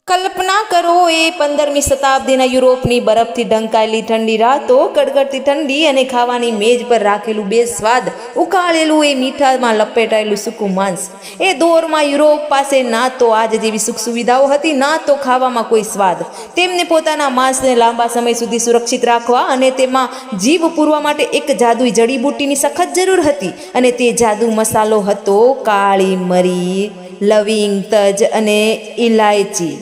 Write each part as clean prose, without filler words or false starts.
કલ્પના કરો એ 15મી શતાબ્દીના યુરોપની બરફથી ઢંકાયેલી ઠંડી રાતો, કડકડતી ઠંડી અને ખાવાની મેજ પર રાખેલું બેસ્વાદ ઉકાળેલું એ મીઠામાં લપેટાયેલું સૂકું માંસ. એ દોરમાં યુરોપ પાસે ના તો આજ જેવી સુખ સુવિધાઓ હતી, ના તો ખાવામાં કોઈ સ્વાદ. તેમને પોતાના માંસને લાંબા સમય સુધી સુરક્ષિત રાખવા અને તેમાં જીભ પૂરવા માટે એક જાદુઈ જડીબુટ્ટીની સખત જરૂર હતી, અને તે જાદુ મસાલો હતો કાળી મરી, લવિંગ, તજ અને ઇલાયચી.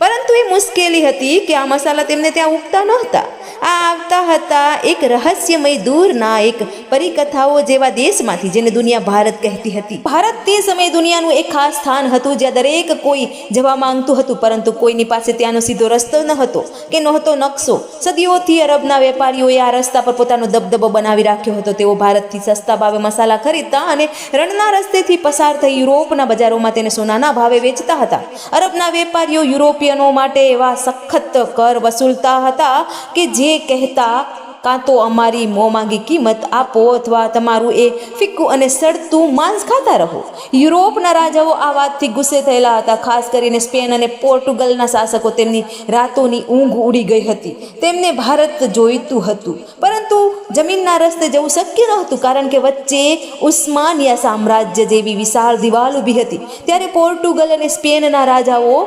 પરંતુ એ મુશ્કેલી હતી કે આ મસાલા તેમને ત્યાં ઉગતા નહોતા. આ આવતા હતા એક રહસ્યમય દૂરના એક પરિકથાઓ જેવા દેશમાંથી, જેને દુનિયા ભારત કહેતી હતી. ભારત તે સમયે દુનિયાનું એક ખાસ સ્થાન હતું જ્યાં દરેક કોઈ જવા માંગતું હતું, પરંતુ કોઈની પાસે ત્યાંનો સીધો રસ્તો ન હતો કે નહોતો નકશો. સદીઓથી અરબના વેપારીઓએ આ રસ્તા પર પોતાનો દબદબો બનાવી રાખ્યો હતો. તેઓ ભારતથી સસ્તા ભાવે મસાલા ખરીદતા અને રણના રસ્તેથી પસાર થઈ યુરોપના બજારોમાં તેને સોનાના ભાવે વેચતા હતા. અરબના વેપારીઓ યુરોપિયનો માટે એવા સખત કર વસૂલતા હતા કે જે કહેતા, કાં તો અમારી મોંમાગી કિંમત આપો અથવા તમારું એ ફિક્કું અને સડતું માંસ ખાતા રહો. યુરોપના રાજાઓ આ વાતથી ગુસ્સે થયેલા હતા. ખાસ કરીને સ્પેન અને પોર્ટુગલના શાસકો. તેમની રાતોની ઊંઘ ઉડી ગઈ હતી. તેમને ભારત જોઈતું હતું, પરંતુ જમીનના રસ્તે જવું શક્ય નહોતું, કારણ કે વચ્ચે ઉસ્માનિયા સામ્રાજ્ય જેવી વિશાળ દિવાલ ઊભી હતી. ત્યારે પોર્ટુગલ અને સ્પેનના રાજાઓ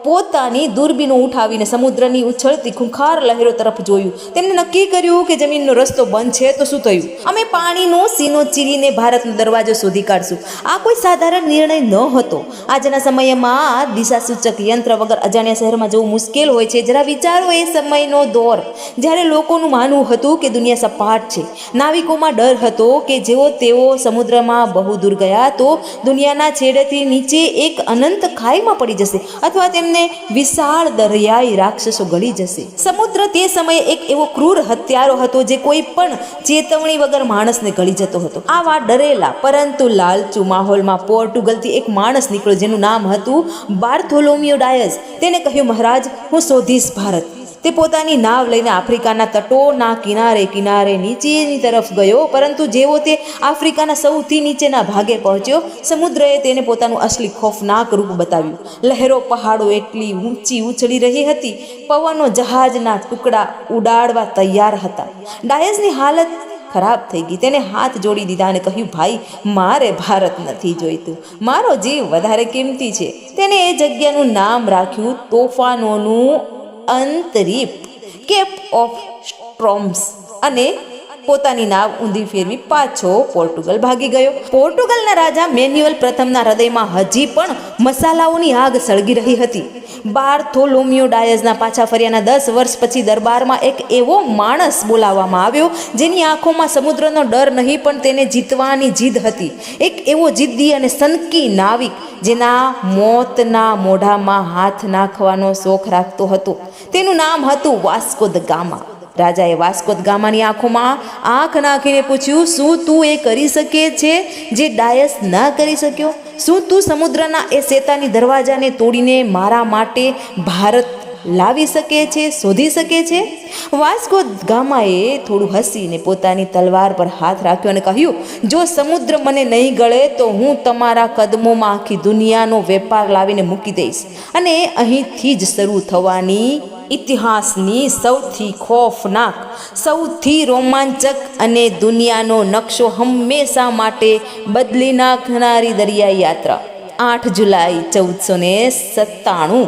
પોતાની દૂરબીનો ઉઠાવીને સમુદ્રની ઉછળતી ખૂંખાર લહેરો તરફ જોયું. તેમણે નક્કી કર્યું કે જમીનનો રસ્તો બંધ છે તો શું થયું, અમે પાણીનો સીનો ચીરીને ભારતનો દરવાજો શોધી કાઢશું. આ કોઈ સાધારણ નિર્ણય ન હતો. આજના સમયમાં દિશાસૂચક યંત્ર વગર અજાણ્યા શહેરમાં જવું મુશ્કેલ હોય છે. જરા વિચારો એ સમયનો દોર, જ્યારે લોકોનું માનવું હતું કે દુનિયા સપાટ છે. નાવિકોમાં ડર હતો કે જેઓ તેઓ સમુદ્રમાં બહુ દૂર ગયા તો દુનિયાના છેડેથી નીચે એક અનંત ખાઈમાં પડી જશે, અથવા તેમને વિશાળ દરિયાઈ રાક્ષસો ગળી જશે. સમુદ્ર તે સમયે એક એવો ક્રૂર હત્યારો હતો જે કોઈ પણ ચેતવણી વગર માણસને ગળી જતો હતો. આવા ડરેલા પરંતુ લાલચુ માહોલમાં પોર્ટુગલથી એક માણસ નીકળ્યો જેનું નામ હતું બાર્થોલોમ્યો ડાયસ. તેને કહ્યું, મહારાજ, હું શોધીશ ભારત. તે પોતાની નાવ લઈને આફ્રિકાના તટોના કિનારે કિનારે નીચેની તરફ ગયો, પરંતુ જેવો તે આફ્રિકાના સૌથી નીચેના ભાગે પહોંચ્યો, સમુદ્રએ તેને પોતાનું અસલી ખોફનાક રૂપ બતાવ્યું. લહેરો પહાડો એટલી ઊંચી ઉછળી રહી હતી, પવનો જહાજના ટુકડા ઉડાડવા તૈયાર હતા. ડાયસની હાલત ખરાબ થઈ ગઈ. તેને હાથ જોડી દીધા અને કહ્યું, ભાઈ, મારે ભારત નથી જોઈતું, મારો જીવ વધારે કિંમતી છે. તેને એ જગ્યાનું નામ રાખ્યું તોફાનોનું અંતરીપ, કેપ ઓફ સ્ટ્રોમ્સ, અને પોતાની નાવ ઊંધી ફેરવી પાછો પોર્ટુગલ ભાગી ગયો. પોર્ટુગલના રાજા મેન્યુઅલ પ્રથમના હૃદયમાં હજી પણ મસાલાઓની આગ સળગી રહી હતી. બાર્થોલોમ્યો ડાયસના પાછા ફર્યાના 10 વર્ષ પછી દરબારમાં એક એવો માણસ બોલાવવામાં આવ્યો જેની આંખોમાં સમુદ્રનો ડર નહીં પણ તેને જીતવાની જીદ હતી. એક એવો જિદ્દી અને સનકી નાવિક જેના મોતના મોઢામાં હાથ નાખવાનો શોખ રાખતો હતો. તેનું નામ હતું વાસ્કો દ ગામા. રાજાએ વાસ્કો દ ગામાની આંખોમાં આંખ નાખીને પૂછ્યું, શું તું એ કરી શકે છે જે ડાયસ ના કરી શક્યો? શું તું સમુદ્રના એ શેતાની દરવાજાને તોડીને મારા માટે ભારત લાવી શકે છે, શોધી શકે છે? વાસ્કો દ ગામાએ થોડું હસીને પોતાની તલવાર પર હાથ રાખ્યો અને કહ્યું, જો સમુદ્ર મને નહીં ગળે તો હું તમારા કદમોમાં આખી દુનિયાનો વેપાર લાવીને મૂકી દઈશ, અને અહીંથી જ શરૂ થવાની ઇતિહાસની સૌથી ખોફનાક, સૌથી રોમાંચક અને દુનિયાનો નકશો હંમેશા માટે બદલી નાખનારી દરિયાઈ યાત્રા. 8 જુલાઈ 1497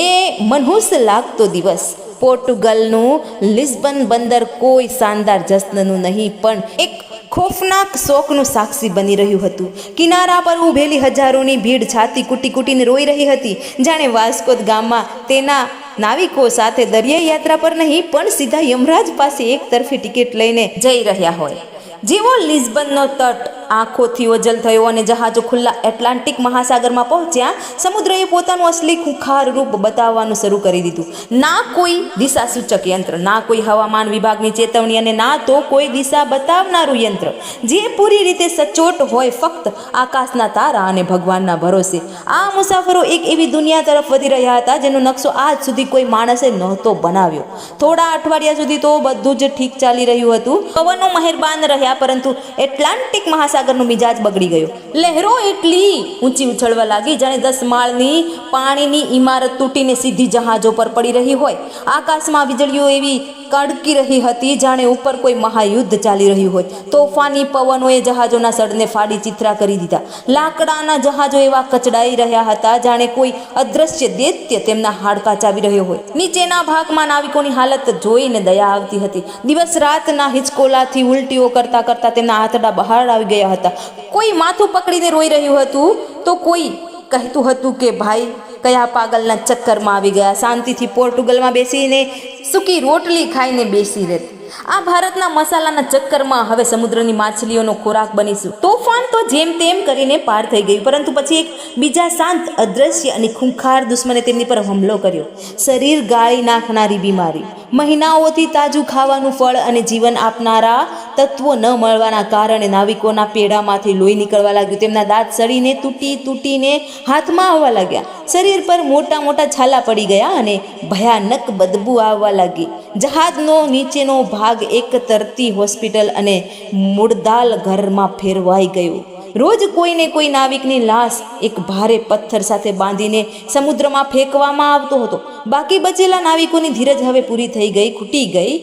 એ મનહૂસ લાગતો દિવસ. પોર્ટુગલનું લિસ્બન બંદર કોઈ શાનદાર જશ્નનું નહીં પણ એક ખોફનાક શોકનું સાક્ષી બની રહ્યું હતું. કિનારા પર ઊભેલી હજારોની ભીડ છાતી કૂટી કૂટીને રોઈ રહી હતી, જાણે વાસ્કો દ ગામા તેના નાવિકો સાથે દરિયાઈ યાત્રા પર નહીં પણ સીધા યમરાજ પાસે એક તરફી ટિકિટ લઈને જઈ રહ્યા હોય. જેવો લિસ્બનનો તટ આંખોથી ઓજલ થયો અને જહાજો ખુલ્લા એટલાન્ટિક મહાસાગરમાં પહોંચ્યા, સમુદ્રએ પોતાનું અસલી ખૂંખાર રૂપ બતાવવાનું શરૂ કરી દીધું. ના કોઈ દિશાસૂચક યંત્ર, ના કોઈ હવામાન વિભાગની ચેતવણી, અને ના તો કોઈ દિશા બતાવનારું યંત્ર જે પૂરી રીતે સચોટ હોય, ફક્ત આકાશના તારા અને ભગવાનના ભરોસે. આ મુસાફરો એક એવી દુનિયા તરફ વધી રહ્યા હતા જેનો નકશો આજ સુધી કોઈ માણસે નહોતો બનાવ્યો. થોડા અઠવાડિયા સુધી તો બધું જ ઠીક ચાલી રહ્યું હતું. પવનો મહેરબાન રહ્યા, પરંતુ એટલાન્ટિક મહાસાગર મહાસાગરનો મિજાજ બગડી ગયો. લહેરો એટલી ઊંચી ઉછળવા લાગી જાણે 10 માળની પાણીની ઇમારત તૂટીને સીધી જહાજો પર પડી રહી હોય. આકાશમાં વીજળીઓ એવી કડકી રહી હતી જાણે ઉપર કોઈ મહાયુદ્ધ ચાલી રહ્યું હોય. તોફાની પવનોએ જહાજોના સડને ફાડી ચિત્રા કરી દીધા. લાકડાના જહાજો એવા કચડાઈ રહ્યા હતા જાણે કોઈ અદ્રશ્ય દૈત્ય તેમના હાડકા ચાવી રહ્યો હોય. નીચેના ભાગમાં નાવિકોની હાલત જોઈને દયા આવતી હતી. દિવસ રાતના હિચકોલાથી ઉલટીઓ કરતા કરતા તેમના આંતરડા બહાર આવી ગયા હતા. કોઈ માથું પકડીને રોઈ રહ્યું હતું તો કોઈ કહેતું હતું કે ભાઈ કયા પાગલના ચક્કરમાં આવી ગયા, શાંતિથી પોર્ટુગલમાં બેસીને સૂકી રોટલી ખાઈને બેસી રહેત. આ ભારતના મસાલાના ચક્કરમાં હવે સમુદ્રની માછલીઓનો ખોરાક બનીશું. તોફાન તો જેમ તેમ કરીને પાર થઈ ગયું, પરંતુ પછી એક બીજા શાંત, અદ્રશ્ય અને ખૂંખાર દુશ્મને તેમની પર હુમલો કર્યો. શરીર ગાળી નાખનારી બીમારી, મહિનાઓથી તાજું ખાવાનું ફળ અને જીવન આપનારા તત્વો ન મળવાના કારણે નાવિકોના પેડામાંથી લોહી નીકળવા લાગ્યું. તેમના દાંત સડીને તૂટીને હાથમાં આવવા લાગ્યા. શરીર પર મોટા મોટા છાલા પડી ગયા અને ભયાનક બદબુ આવવા લાગી. જહાજનો નીચેનો ભાગ એક તરતી હોસ્પિટલ અને મુર્દાલ ઘરમાં ફેરવાઈ ગયો. રોજ કોઈને કોઈ નાવિકની લાશ એક ભારે પથ્થર સાથે બાંધીને સમુદ્રમાં ફેંકવામાં આવતો હતો. બાકી બચેલા નાવિકોની ધીરજ હવે પૂરી થઈ ગઈ, ખૂટી ગઈ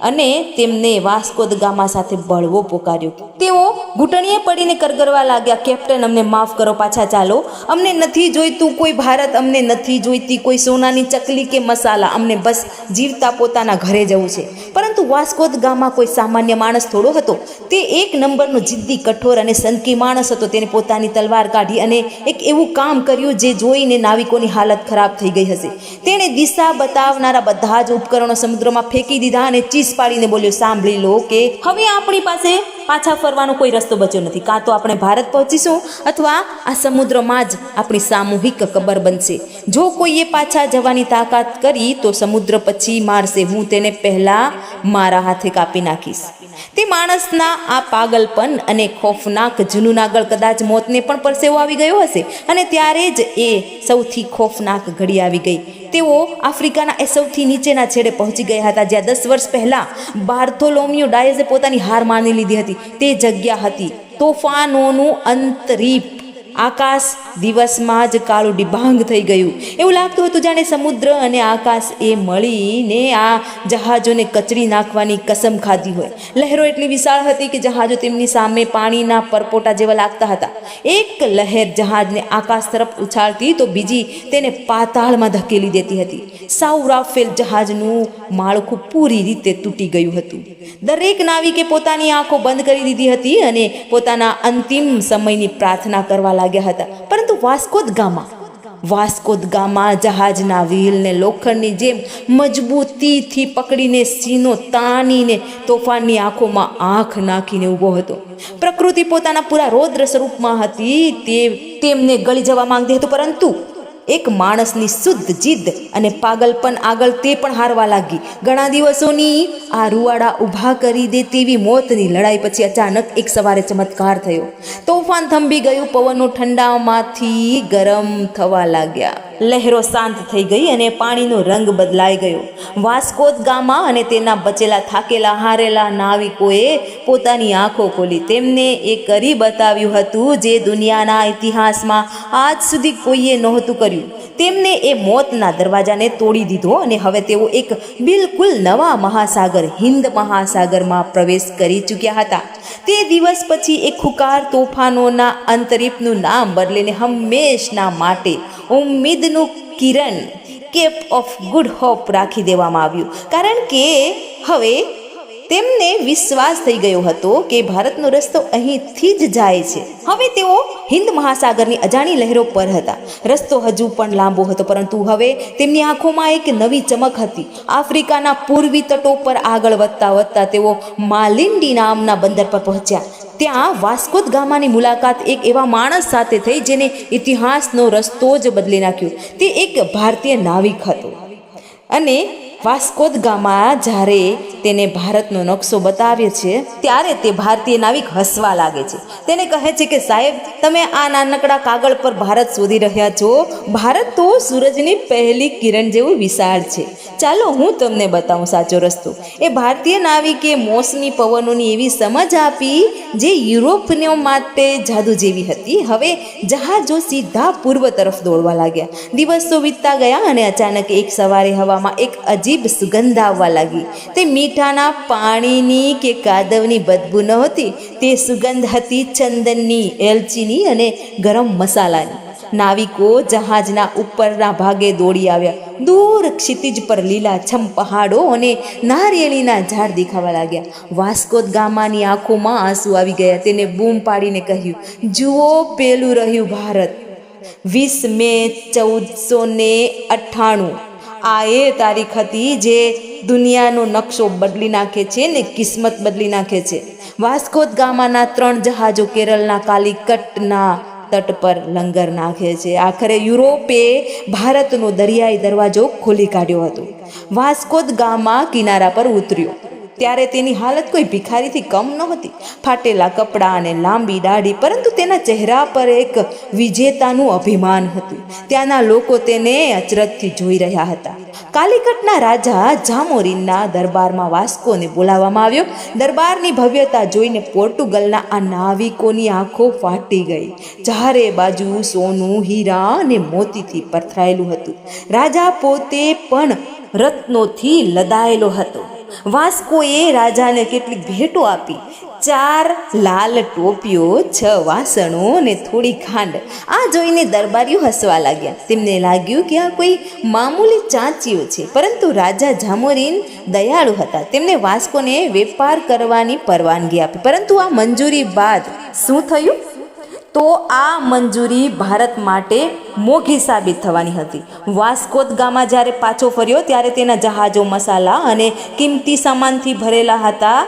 અને તેમને વાસ્કો દ ગામા સાથે બળવો પોકાર્યો. તેઓ ઘૂંટણીએ પડીને કરગરવા લાગ્યા, કેપ્ટન અમને માફ કરો, પાછા ચાલો. અમને નથી જોઈતું કોઈ ભારત, અમને નથી જોઈતી કોઈ સોનાની ચકલી કે મસાલા, અમને બસ જીવતા પોતાના ઘરે જવું છે. પરંતુ વાસ્કો દ ગામા કોઈ સામાન્ય માણસ થોડો હતો. તે એક નંબરનો જિદ્દી, કઠોર અને સનકી માણસ હતો. તેને પોતાની તલવાર કાઢી અને એક એવું કામ કર્યું જે જોઈને નાવિકોની હાલત ખરાબ થઈ ગઈ હશે. તેણે દિશા બતાવનારા બધા જ ઉપકરણો સમુદ્રમાં ફેંકી દીધા અને ચીસ પાડીને બોલ્યો, સાંભળી લો કે હવે આપણી પાસે પાછા ફરવાનો કોઈ રસ્તો બચ્યો નથી. કાં તો આપણે ભારત પહોંચીશું અથવા આ સમુદ્રમાં જ આપણી સામૂહિક કબર બનશે. જો કોઈએ પાછા જવાની તાકાત કરી તો સમુદ્ર પછી મારશે. હું તેને પહેલાં મારા હાથે કાપી નાખીશ. તે માણસના આ પાગલપન અને ખોફનાક જુનૂન આગળ કદાચ મોતને પણ પરસેવો આવી ગયો હશે. અને ત્યારે જ એ સૌથી ખોફનાક ઘડી આવી ગઈ. તેઓ આફ્રિકાના એ સૌથી નીચેના છેડે પહોંચી ગયા હતા જ્યાં 10 વર્ષ પહેલાં બાર્થોલોમ્યુ ડાયઝે પોતાની હાર માની લીધી હતી. તે જગ્યા હતી તોફાનોનું અંતરીપ. આકાશ દિવસમાં જ કાળું ડિબાંગ થઈ ગયું. એવું લાગતું હતું જાણે સમુદ્ર અને આકાશ એ મળીને આ જહાજોને કચડી નાખવાની કસમ ખાધી હોય. લહેરો એટલી વિશાળ હતી કે જહાજો તેમની સામે પાણીના પરપોટા જેવા લાગતા હતા. એક લહેર જહાજને આકાશ તરફ ઉછાળતી તો બીજી તેને પાતાળમાં ધકેલી દેતી હતી. સાઉ રાફેલ જહાજનું માળખું પૂરી રીતે તૂટી ગયું હતું. દરેક નાવિકે પોતાની આંખો બંધ કરી દીધી હતી અને પોતાના અંતિમ સમયની પ્રાર્થના કરવા લાગ્યા હતા. પરંતુ વાસ્કો દ ગામા જહાજના વ્હીલને લોખંડની જેમ મજબૂતીથી પકડીને સીનો તાણીને તોફાનની આંખોમાં આંખ નાખીને ઊભો હતો. પ્રકૃતિ પોતાના પૂરા રૌદ્ર સ્વરૂપમાં હતી. તે તેમને ગળી જવા માંગતી હતી, પરંતુ એક માણસની શુદ્ધ જીદ અને પાગલપન આગળ તે પણ હારવા લાગી. ઘણા દિવસોની આ રૂવાડા ઊભા કરી દે તેવી મોતની લડાઈ પછી અચાનક એક સવારે ચમત્કાર થયો. તોફાન થંભી ગયું. પવનો ઠંડામાંથી ગરમ થવા લાગ્યા. લહેરો શાંત થઈ ગઈ અને પાણીનો રંગ બદલાઈ ગયો. વાસ્કો દ ગામા અને તેના બચેલા થાકેલા હારેલા નાવિકોએ પોતાની આંખો ખોલી. તેમને એ કરી બતાવ્યું હતું જે દુનિયાના ઇતિહાસમાં આજ સુધી કોઈએ નહોતું કર્યું. તેમને એ મોતના દરવાજાને તોડી દીધો અને હવે તેઓ એક બિલકુલ નવા મહાસાગર, હિન્દ મહાસાગરમાં પ્રવેશ કરી ચૂક્યા હતા. તે દિવસ પછી એક ખુકાર તોફાનોના અંતરીપનું નામ બદલીને હંમેશના માટે ઉમ્મીદનું કિરણ, કેપ ઓફ ગુડ હોપ રાખી દેવામાં આવ્યું. કારણ કે હવે તેમને વિશ્વાસ થઈ ગયો હતો કે ભારતનો રસ્તો અહીંથી જ જાય છે. હવે તેઓ હિન્દ મહાસાગરની અજાણી લહેરો પર હતા. રસ્તો હજુ પણ લાંબો હતો, પરંતુ હવે તેમની આંખોમાં એક નવી ચમક હતી. આફ્રિકાના પૂર્વી તટો પર આગળ વધતા તેઓ માલિન્ડી નામના બંદર પર પહોંચ્યા. ત્યાં વાસ્કો દ ગામાની મુલાકાત એક એવા માણસ સાથે થઈ જેને ઇતિહાસનો રસ્તો જ બદલી નાખ્યો. તે એક ભારતીય નાવિક હતો અને વાસ્કો દ ગામા જ્યારે તેને ભારતનો નકશો બતાવે છે ત્યારે તે ભારતીય નાવિક હસવા લાગે છે. તેને કહે છે કે સાહેબ, તમે આ નાનકડા કાગળ પર ભારત શોધી રહ્યા છો. ભારત તો સૂરજની પહેલી કિરણ જેવું વિશાળ છે. ચાલો હું તમને બતાવું સાચો રસ્તો. એ ભારતીય નાવિકે મોસમી પવનોની એવી સમજ આપી જે યુરોપીઓ માટે જાદુ જેવી હતી. હવે જહાજો સીધા પૂર્વ તરફ દોડવા લાગ્યા. દિવસો વીતતા ગયા અને અચાનક એક સવારે હવામાં એક અજીબ સુગંધ આવવા લાગી. તે મીઠાના પાણીની કે કાદવની બદબુ નહોતી. તે સુગંધ હતી ચંદનની, એલચીની અને ગરમ મસાલાની. નાવિકો જહાજના ઉપરના ભાગે દોડી આવ્યા. દૂર ક્ષિતિજ પર લીલાછમ પહાડો અને નારિયેળીના ઝાડ દેખાવા લાગ્યા. વાસ્કો દ ગામાની આંખોમાં આંસુ આવી ગયા. તેને બૂમ પાડીને કહ્યું, જુઓ, પેલું રહ્યું ભારત. 20 મે 1498 આ એ તારીખ હતી જે દુનિયાનો નકશો બદલી નાખે છે ને કિસ્મત બદલી નાખે છે. વાસ્કો દ ગામાના 3 જહાજો કેરળના કાલિકટના તટ પર લંગર નાખે છે. આખરે યુરોપે ભારતનો દરિયાઈ દરવાજો ખોલી કાઢ્યો હતો. વાસ્કો દ ગામા કિનારા પર ઉતર્યો ત્યારે તેની હાલત કોઈ ભિખારીથી કમ નહોતી. ફાટેલા કપડાં અને લાંબી દાઢી, પરંતુ તેના ચહેરા પર એક વિજેતાનું અભિમાન હતું. ત્યાંના લોકો તેને અચરજથી જોઈ રહ્યા હતા. કાલિકટના રાજા જામોરીનના દરબારમાં વાસ્કોને બોલાવવામાં આવ્યો. દરબારની ભવ્યતા જોઈને પોર્ટુગલના આ નાવિકોની આંખો ફાટી ગઈ. ચારે બાજુ સોનું, હીરા અને મોતીથી પથરાયેલું હતું. રાજા પોતે પણ રત્નોથી લદાયેલો હતો. વાસ્કોએ રાજાને કેટલીક ભેટો આપી. 4 લાલ ટોપીઓ, 6 વાસણો અને થોડી ખાંડ. આ જોઈને દરબારીઓ હસવા લાગ્યા. તેમને લાગ્યું કે આ કોઈ મામૂલી ચાંચીઓ છે, પરંતુ રાજા જામોરીન દયાળુ હતા. તેમને વાસ્કોને વેપાર કરવાની પરવાનગી આપી. પરંતુ આ મંજૂરી બાદ શું થયું? તો આ મંજૂરી ભારત માટે મોઘી સાબિત થવાની હતી. વાસ્કો દ ગામા જ્યારે પાછો ફર્યો ત્યારે તેના જહાજો મસાલા અને કિંમતી સામાનથી ભરેલા હતા.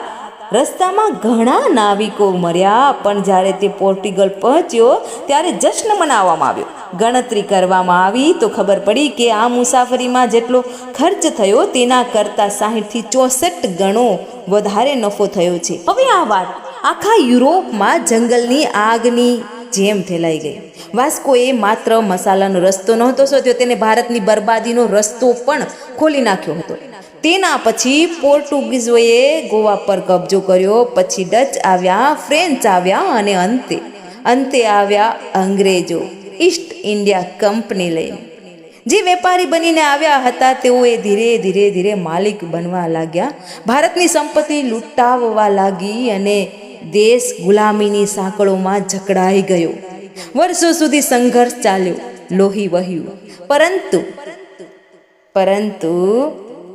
રસ્તામાં ઘણા નાવિકો મર્યા, પણ જ્યારે તે પોર્ટુગલ પહોંચ્યો ત્યારે જશ્ન મનાવવામાં આવ્યો. ગણતરી કરવામાં આવી તો ખબર પડી કે આ મુસાફરીમાં જેટલો ખર્ચ થયો તેના કરતાં 60 થી 64 ગણો વધારે નફો થયો છે. હવે આ વાત આખા યુરોપમાં જંગલની આગની જેમ ફેલાઈ ગઈ. વાસ્કોએ માત્ર મસાલાનો રસ્તો નહોતો શોધ્યો, તેને ભારતની બરબાદીનો રસ્તો પણ ખોલી નાખ્યો હતો. તેના પછી પોર્ટુગીઝોએ ગોવા પર કબજો કર્યો. પછી ડચ આવ્યા, ફ્રેન્ચ આવ્યા અને અંતે આવ્યા અંગ્રેજો ઈસ્ટ ઇન્ડિયા કંપની લઈને. જે વેપારી બનીને આવ્યા હતા તેઓએ ધીરે ધીરે માલિક બનવા લાગ્યા. ભારતની સંપત્તિ લૂંટાવવા લાગી અને દેશ ગુલામીની સાંકળોમાં જકડાઈ ગયો. વર્ષો સુધી સંઘર્ષ ચાલ્યો, લોહી વહ્યું. પરંતુ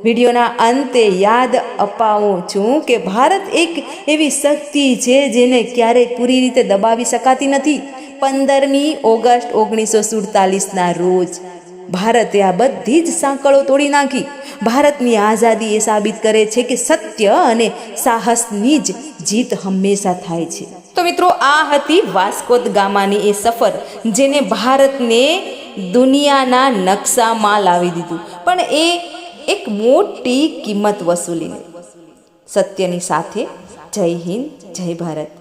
વિડીયોના અંતે યાદ અપાવું છું કે ભારત એક એવી શક્તિ છે જેને ક્યારેય પૂરી રીતે દબાવી શકાતી નથી. 15મી ઓગસ્ટ 1947ના રોજ ભારતે આ બધી જ સાંકળો તોડી નાખી. ભારતની આઝાદી એ સાબિત કરે છે કે સત્ય અને સાહસની જ જીત હંમેશા થાય છે. તો મિત્રો, આ હતી વાસ્કો દ ગામાની એ સફર જેને ભારતને દુનિયાના નકશામાં લાવી દીધું, પણ એ એક મોટી કિંમત વસૂલીને. સત્યની સાથે. જય હિન્દ, જય ભારત.